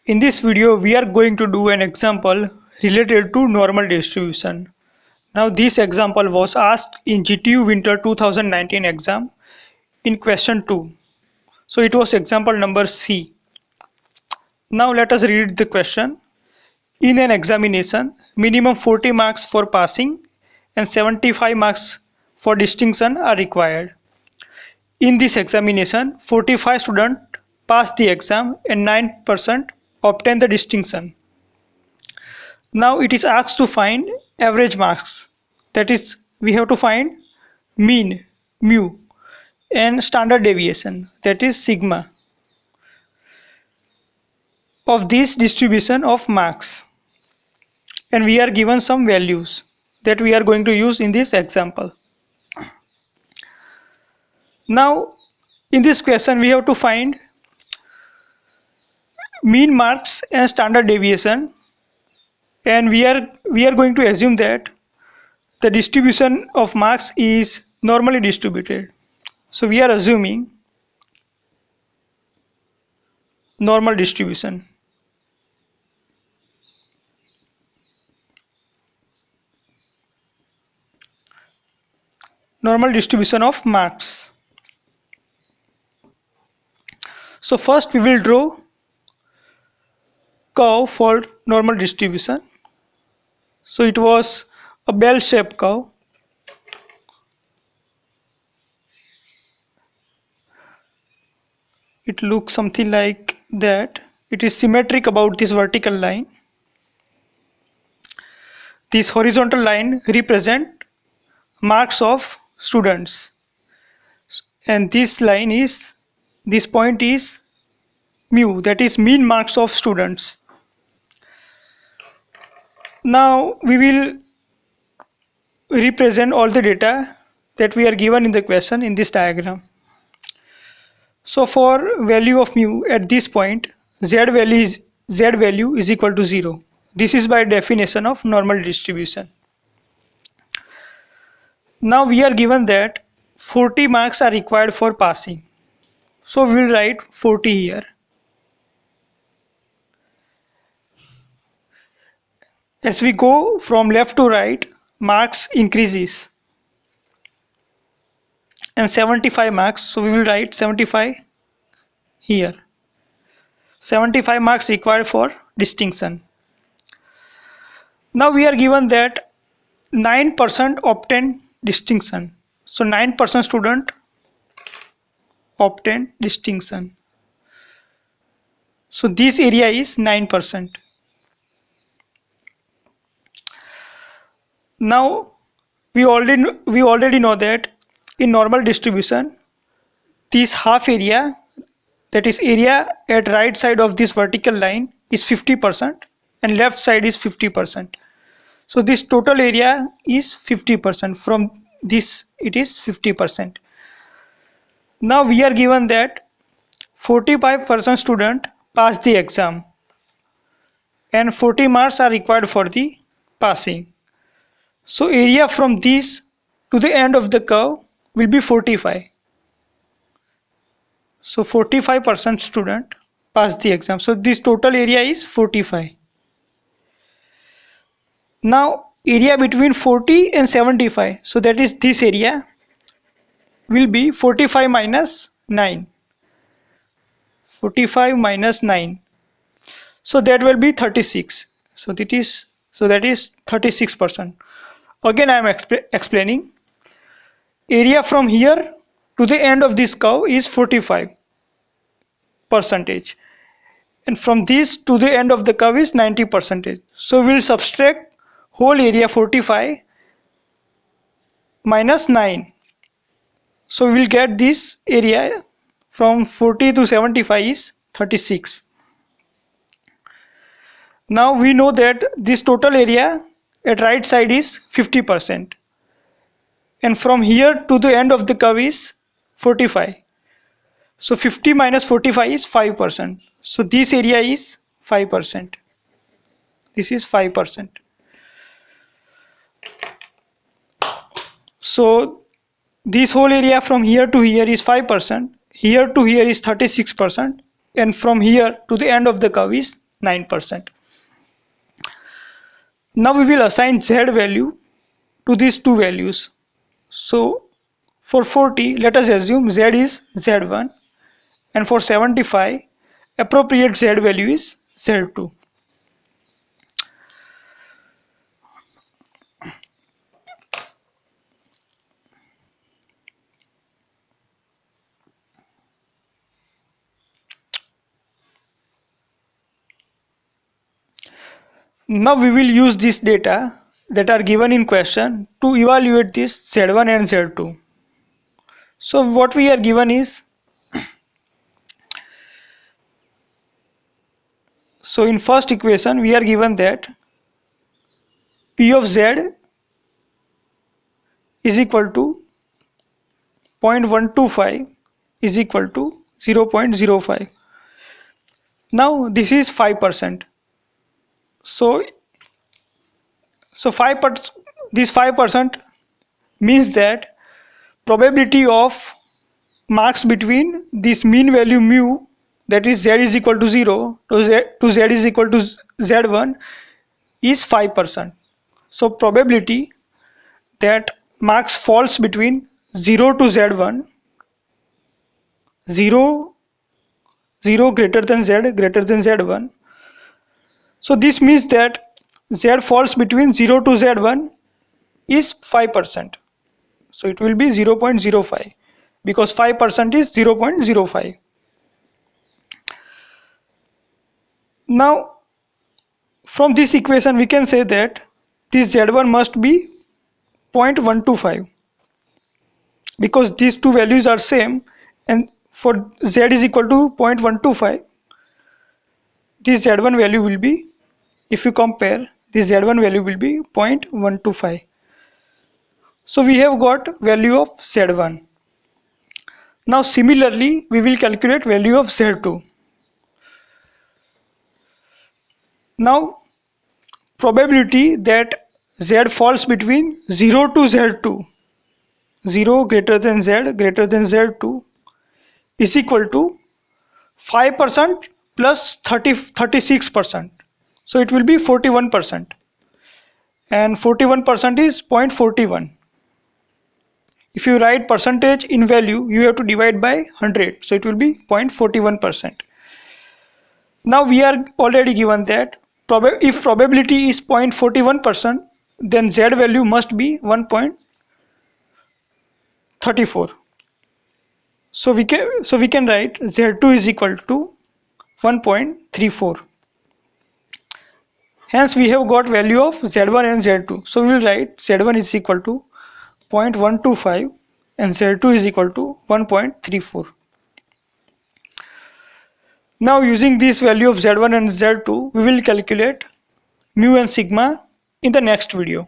In this video, we are going to do an example related to normal distribution. Now, this example was asked in GTU Winter 2019 exam in question 2. So, it was example number C. Now, let us read the question. In an examination, minimum 40 marks for passing and 75 marks for distinction are required. In this examination, 45 students passed the exam and 9% obtained the distinction. Now it is asked to find average marks. That is, we have to find mean, mu, and standard deviation, that is sigma, of this distribution of marks. And we are given some values that we are going to use in this example. Now, in this question, we have to find mean marks and standard deviation, and we are going to assume that the distribution of marks is normally distributed. So we are assuming normal distribution. Normal distribution of marks. So first we will draw curve for normal distribution. So it was a bell-shaped curve. It looks something like that. It is symmetric about this vertical line. This horizontal line represents marks of students, and this line is, this point is mu, that is mean marks of students. Now we will represent all the data that we are given in the question in this diagram. So for value of mu at this point, z value is equal to 0. This is by definition of normal distribution. Now we are given that 40 marks are required for passing. So we will write 40 here. As we go from left to right, marks increases. And 75 marks, so we will write 75 here. 75 marks required for distinction. Now we are given that 9% obtain distinction. So 9% student obtain distinction. So this area is 9%. Now we already know that in normal distribution, this half area, that is area at right side of this vertical line, is 50% and left side is 50%. So this total area is 50%. From this it is 50%. Now we are given that 45% student pass the exam and 40 marks are required for the passing. So area from this to the end of the curve will be 45. So 45% student pass the exam. So this total area is 45. Now area between 40 and 75, so that is this area, will be 45 minus 9. 45 minus 9. So that will be 36. So that is 36%. Again I am explaining. Area from here to the end of this curve is 45%, and from this to the end of the curve is 90%. So we will subtract whole area 45 minus 9. So we will get this area from 40 to 75 is 36. Now we know that this total area at right side is 50%, and from here to the end of the curve is 45. So 50 minus 45 is 5%. So this area is 5%. This is 5%. So this whole area from here to here is 5%, here to here is 36%, and from here to the end of the curve is 9%. Now we will assign Z value to these two values. So for 40, let us assume Z is Z1, and for 75, appropriate Z value is Z2. Now we will use this data that are given in question to evaluate this Z1 and Z2. So what we are given is, so in first equation we are given that P of Z is equal to 0.125 is equal to 0.05. Now this is 5%. So 5%, this 5% means that probability of marks between this mean value mu, that is Z is equal to 0 to Z is equal to Z1, is 5%. So probability that marks falls between 0 to Z1, 0 greater than Z greater than Z1. So this means that Z falls between 0 to Z1 is 5%. So it will be 0.05 because 5% is 0.05. Now from this equation we can say that this Z1 must be 0.125 because these two values are same, and for Z is equal to 0.125, this Z1 value will be, if you compare, this Z1 value will be 0.125. So we have got value of Z1. Now similarly we will calculate value of Z2. Now probability that Z falls between 0 to Z2, 0 greater than Z greater than Z2, is equal to 5% plus 36%. So it will be 41%, and 41% is 0.41. If you write percentage in value, you have to divide by 100, so it will be 0.41%. Now we are already given that if probability is 0.41%, then Z value must be 1.34. So we can write Z2 is equal to 1.34. Hence we have got value of Z1 and Z2. So we will write Z1 is equal to 0.125 and Z2 is equal to 1.34. Now using this value of Z1 and Z2, we will calculate mu and sigma in the next video.